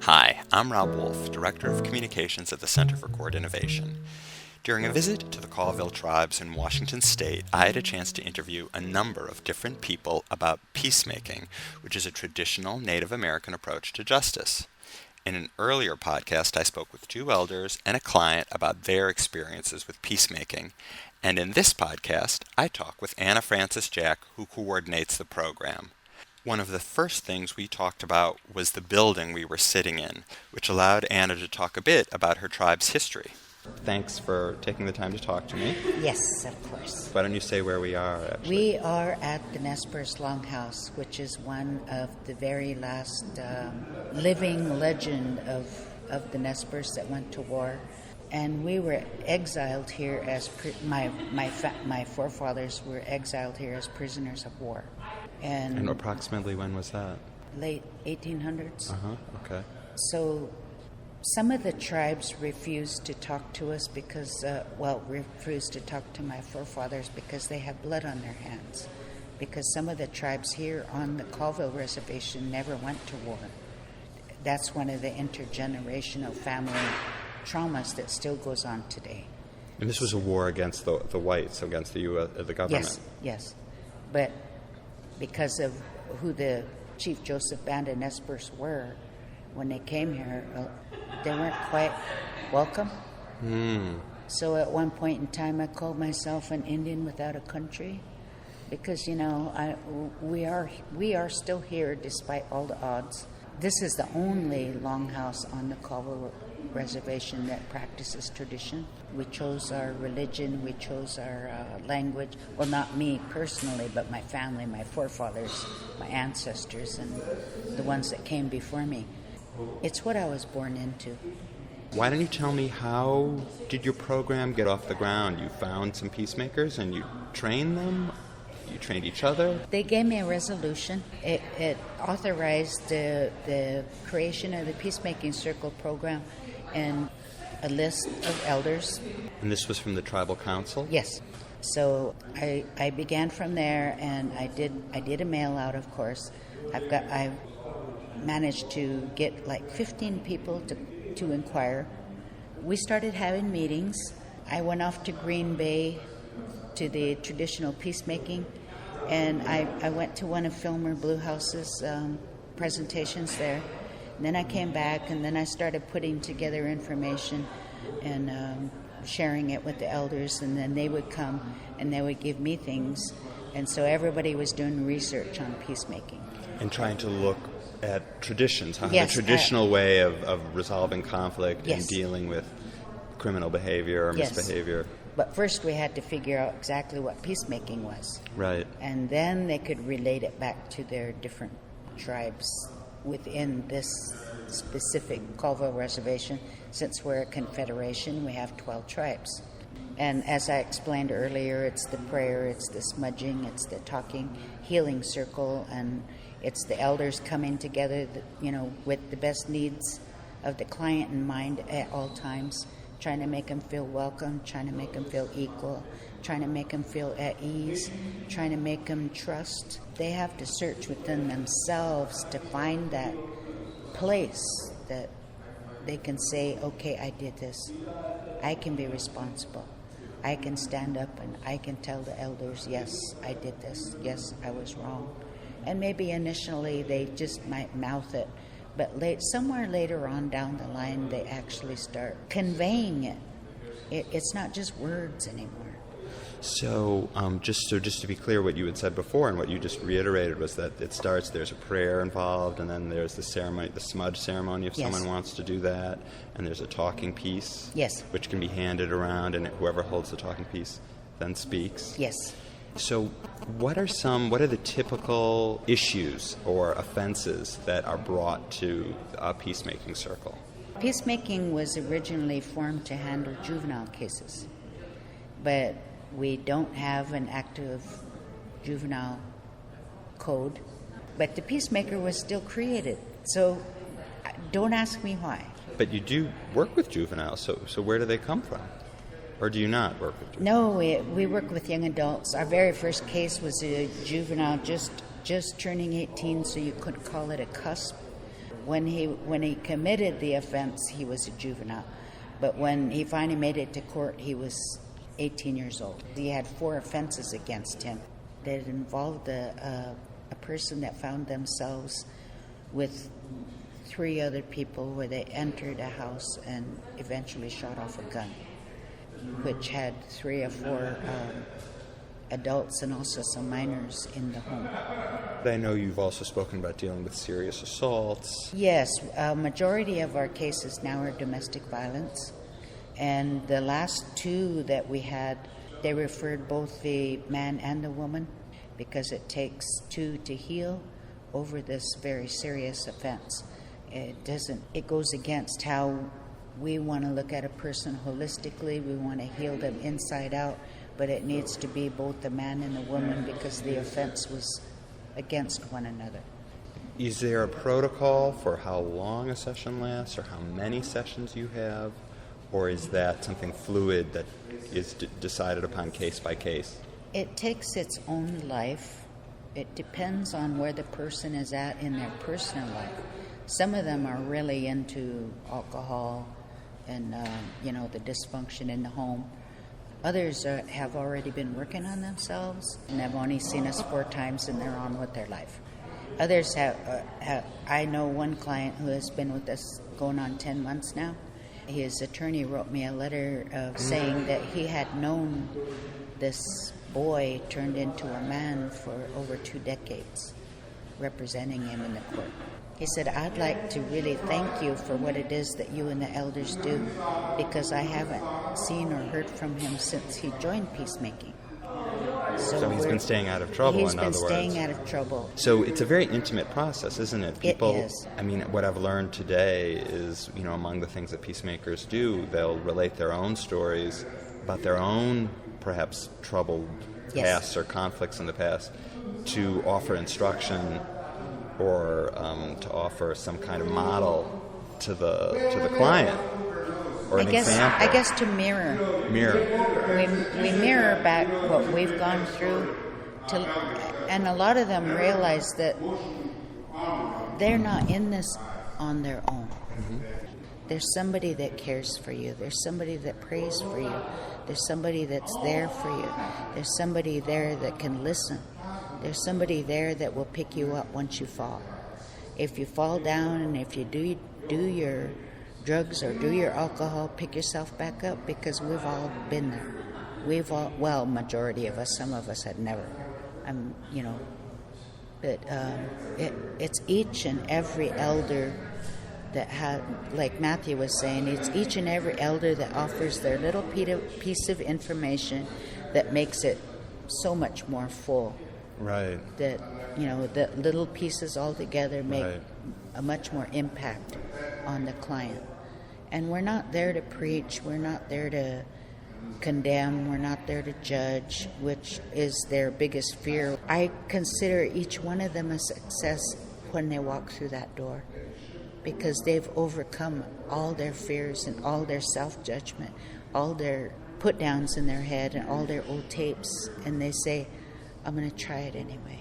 Hi, I'm Rob Wolf, Director of Communications at the Center for Court Innovation. During a visit to the Colville tribes in Washington state, I had a chance to interview a number of different people about peacemaking, which is a traditional Native American approach to justice. In an earlier podcast, I spoke with two elders and a client about their experiences with peacemaking. And in this podcast, I talk with Anna Francis Jack, who coordinates the program. One of the first things we talked about was the building we were sitting in, which allowed Anna to talk a bit about her tribe's history. Thanks for taking the time to talk to me. Yes, of course. Why don't you say where we are, actually? We are at the Nespers Longhouse, which is one of the very last living legend of the Nespers that went to war. And we were exiled here as my forefathers were exiled here as prisoners of war. And approximately when was that? Late 1800s. Okay. So some of the tribes refused to talk to us refused to talk to my forefathers because they have blood on their hands. Because some of the tribes here on the Colville Reservation never went to war. That's one of the intergenerational family traumas that still goes on today. And this was a war against the whites, against the government? Yes. But because of who the Chief Joseph Band of Nespers were, when they came here, they weren't quite welcome. So at one point in time, I called myself an Indian without a country, because we are still here despite all the odds. This is the only longhouse on the Colville Reservation that practices tradition. We chose our religion, we chose our language. Well, not me personally, but my family, my forefathers, my ancestors, and the ones that came before me. It's what I was born into. Why don't you tell me, how did your program get off the ground? You found some peacemakers and you trained them? You trained each other? They gave me a resolution. It authorized the creation of the Peacemaking Circle program and a list of elders. And this was from the tribal council? Yes. So I began from there, and I did a mail out, of course. I've managed to get like 15 people to inquire. We started having meetings. I went off to Green Bay to the traditional peacemaking, and I went to one of Filmer Bluehouse's presentations there. And then I came back, and then I started putting together information and sharing it with the elders, and then they would come and they would give me things. And so everybody was doing research on peacemaking. And trying to look at traditions, the traditional way of resolving conflict and dealing with criminal behavior or misbehavior. But first we had to figure out exactly what peacemaking was. Right. And then they could relate it back to their different tribes within this specific Colville Reservation. Since we're a confederation, we have 12 tribes. And as I explained earlier, it's the prayer, it's the smudging, it's the talking, healing circle, and it's the elders coming together, with the best needs of the client in mind at all times, trying to make them feel welcome, trying to make them feel equal, trying to make them feel at ease, trying to make them trust. They have to search within themselves to find that place that they can say, okay, I did this. I can be responsible. I can stand up and I can tell the elders, yes, I did this. Yes, I was wrong. And maybe initially they just might mouth it, but somewhere later on down the line, they actually start conveying it. It's not just words anymore. So just to be clear, what you had said before and what you just reiterated was that it starts, there's a prayer involved, and then there's the ceremony, the smudge ceremony if someone wants to do that, and there's a talking piece, which can be handed around, and whoever holds the talking piece then speaks. Yes. So what are the typical issues or offenses that are brought to a peacemaking circle? Peacemaking was originally formed to handle juvenile cases, but we don't have an active juvenile code. But the peacemaker was still created, so don't ask me why. But you do work with juveniles, so where do they come from? Or do you not work with juveniles? No, we work with young adults. Our very first case was a juvenile just turning 18, so you could call it a cusp. When he committed the offense, he was a juvenile. But when he finally made it to court, he was 18 years old. He had 4 offenses against him that involved a person that found themselves with 3 other people where they entered a house and eventually shot off a gun, which had 3 or 4 adults and also some minors in the home. I know you've also spoken about dealing with serious assaults. Yes, a majority of our cases now are domestic violence. And the last 2 that we had, they referred both the man and the woman because it takes 2 to heal over this very serious offense. It goes against how we want to look at a person holistically. We want to heal them inside out, but it needs to be both the man and the woman because the offense was against one another. Is there a protocol for how long a session lasts or how many sessions you have? Or is that something fluid that is decided upon case by case? It takes its own life. It depends on where the person is at in their personal life. Some of them are really into alcohol and, the dysfunction in the home. Others have already been working on themselves and have only seen us 4 times and they're on with their life. Others have I know one client who has been with us going on 10 months now. His attorney wrote me a letter saying that he had known this boy turned into a man for over 2 decades, representing him in the court. He said, I'd like to really thank you for what it is that you and the elders do, because I haven't seen or heard from him since he joined Peacemaking. So he's been staying out of trouble, in other words. He's been staying out of trouble. So it's a very intimate process, isn't it? It is. I mean, what I've learned today is, among the things that peacemakers do, they'll relate their own stories about their own, perhaps, troubled pasts or conflicts in the past to offer instruction or to offer some kind of model to the client or an example. I guess to mirror. We mirror back what we've gone through, and a lot of them realize that they're not in this on their own. Mm-hmm. There's somebody that cares for you. There's somebody that prays for you. There's somebody that's there for you. There's somebody there that can listen. There's somebody there that will pick you up once you fall. If you fall down and if you do your drugs or do your alcohol, pick yourself back up, because we've all been there. Majority of us, some of us had never. But it's each and every elder that had, like Matthew was saying, it's each and every elder that offers their little piece of information that makes it so much more full. Right. That, the little pieces all together make a much more impact on the client. And we're not there to preach. We're not there to condemn. We're not there to judge, which is their biggest fear. I consider each one of them a success when they walk through that door, because they've overcome all their fears and all their self-judgment, all their put-downs in their head and all their old tapes, and they say, I'm going to try it anyway.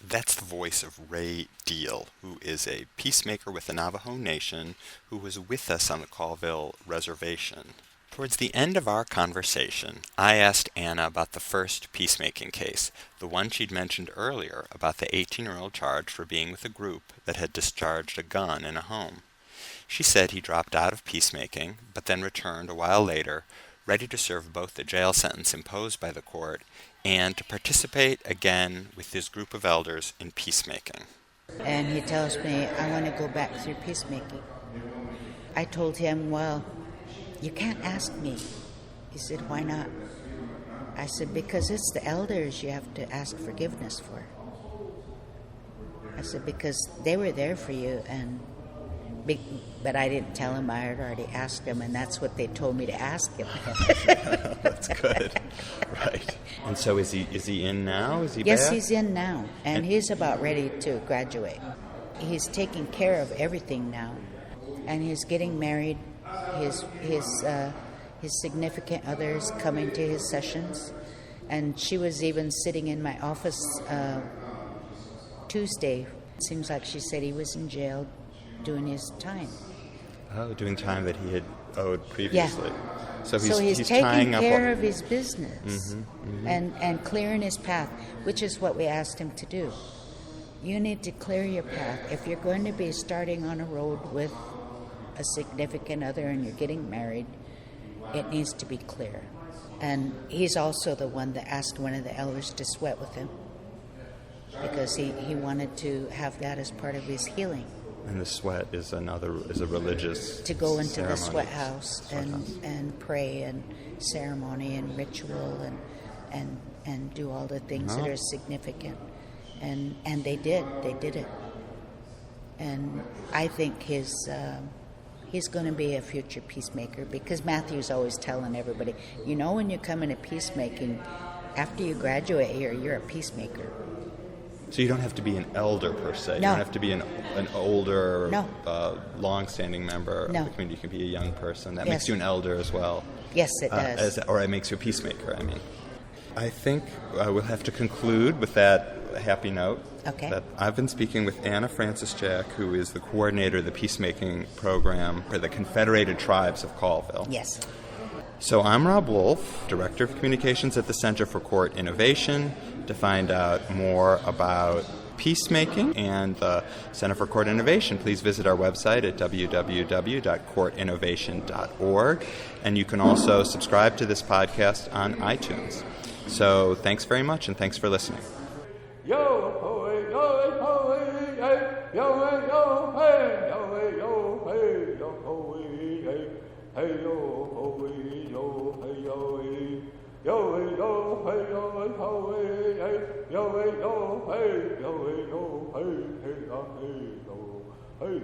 That's the voice of Ray Deal, who is a peacemaker with the Navajo Nation who was with us on the Colville Reservation. Towards the end of our conversation, I asked Anna about the first peacemaking case, the one she'd mentioned earlier about the 18-year-old charged for being with a group that had discharged a gun in a home. She said he dropped out of peacemaking, but then returned a while later, ready to serve both the jail sentence imposed by the court and to participate again with his group of elders in peacemaking. And he tells me, I want to go back through peacemaking. I told him, well, you can't ask me. He said, why not? I said, because it's the elders you have to ask forgiveness for. I said, because they were there for you, but I didn't tell him I had already asked him, and that's what they told me to ask him. That's good. Right. And so is he in now? Is he Yes, back? he's in now, and he's about ready to graduate. He's taking care of everything now, and he's getting married his significant others coming to his sessions, and she was even sitting in my office Tuesday. It seems like she said he was in jail doing his time. Oh, doing time that he had owed previously. Yeah. So he's tying taking up care of his business and clearing his path, which is what we asked him to do. You need to clear your path. If you're going to be starting on a road with a significant other and you're getting married, it needs to be clear. And he's also the one that asked one of the elders to sweat with him because he wanted to have that as part of his healing. And the sweat is a religious to go into ceremony. the sweat house and pray and ceremony and ritual and do all the things that are significant. And they did it. And I think he's going to be a future peacemaker because Matthew's always telling everybody, when you come into peacemaking, after you graduate here, you're a peacemaker. So you don't have to be an elder per se. No. You don't have to be an older, No. long-standing member No. of the community. You can be a young person. That Yes. makes you an elder as well. Yes, it does. Or it makes you a peacemaker, I mean. I think we'll have to conclude with that happy note. Okay. That I've been speaking with Anna Francis Jack, who is the coordinator of the peacemaking program for the Confederated Tribes of Colville. Yes. So I'm Rob Wolf, Director of Communications at the Center for Court Innovation. To find out more about peacemaking and the Center for Court Innovation, please visit our website at www.courtinnovation.org. And you can also subscribe to this podcast on iTunes. So thanks very much, and thanks for listening. Yo ho hey, yo hey, yo hey, yo hey, yo hey, yo hey, yo ho hey, hey yo ho hey, yo hey, yo hey, yo hey, yo hey, yo ho hey, yo hey, yo hey, yo hey, yo hey, hey yo hey.